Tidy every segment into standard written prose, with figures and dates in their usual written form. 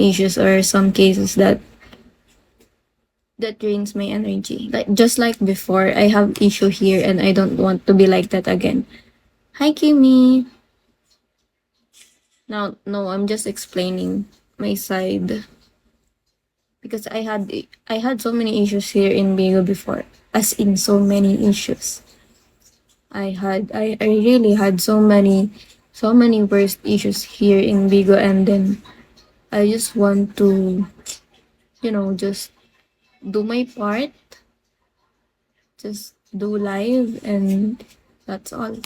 issues or some cases that drains my energy. Like just like before, I have issue here and I don't want to be like that again. Hi Kimmy. No, I'm just explaining my side because I had so many issues here in Bigo before. As in so many issues. I really had so many worst issues here in Bigo, and then I just want to just do my part, just do live, and that's all.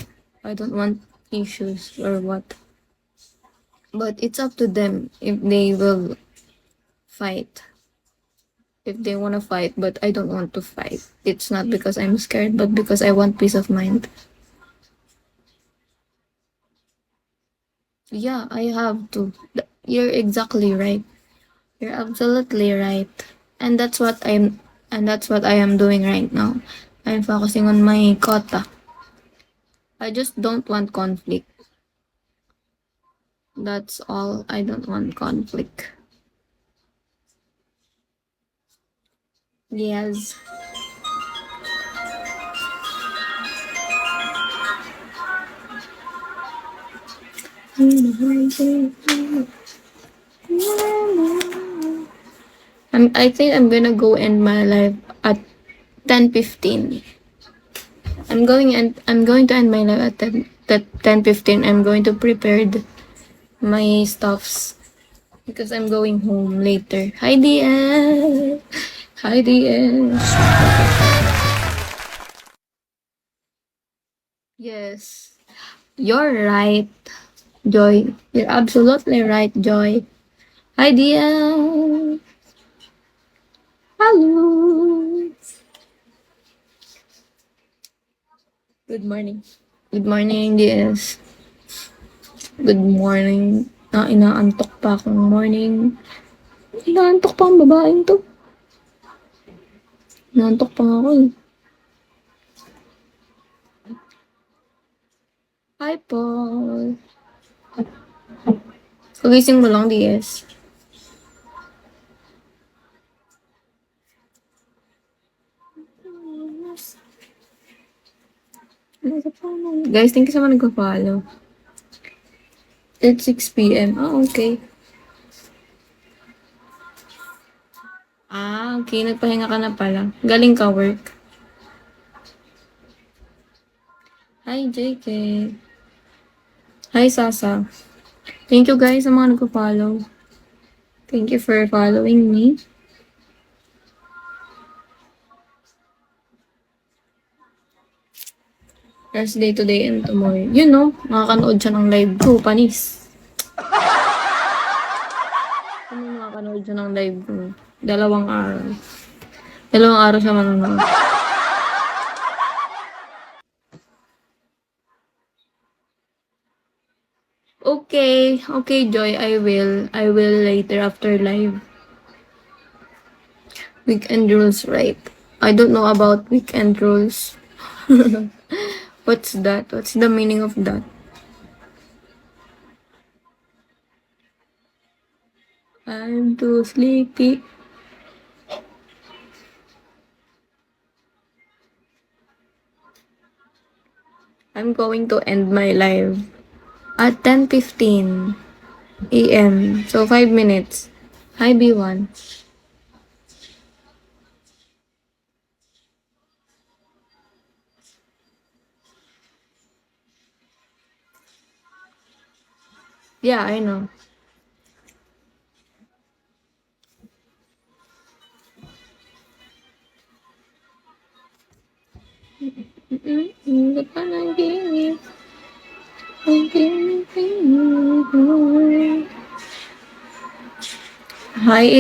I don't want issues or what. But it's up to them if they will fight. If they want to fight, but I don't want to fight. It's not because I'm scared, but because I want peace of mind. Yeah, I have to. You're exactly right. You're absolutely right. And that's what I am doing right now. I'm focusing on my quota. I just don't want conflict. That's all. I don't want conflict. Yes. I think I'm gonna go end my life at 10:15. I'm going to end my life at 10:15. I'm going to prepare my stuffs because I'm going home later. Hi DS. Hi DS. Yes. You're right, Joy. You're absolutely right, Joy. Hi DS. Hello. Good morning. Good morning, DS. Good morning. Inaantok pa akong morning. Inaantok pa ang babaeng to. Inaantok pa nga ako eh. Hi, Paul. Kagising mo lang, DS. Guys, thank you sa mga nagpa-follow. It's 6 p.m. Okay. Okay. Nagpahinga ka na pala. Galing ka work. Hi, JK. Hi, Sasa. Thank you guys sa mga nagpa-follow. Thank you for following me. Rest day today and tomorrow. Makakanood siya ng live ko, panis. Makakanood siya ng live ko. 2 araw. 2 araw siya manonood. Okay, Joy, I will. I will later after live. Weekend rules, right? I don't know about weekend rules. What's that? What's the meaning of that? I'm too sleepy. I'm going to end my live at 10:15 a.m. So 5 minutes. Hi, B1. Yeah, I know. Hi,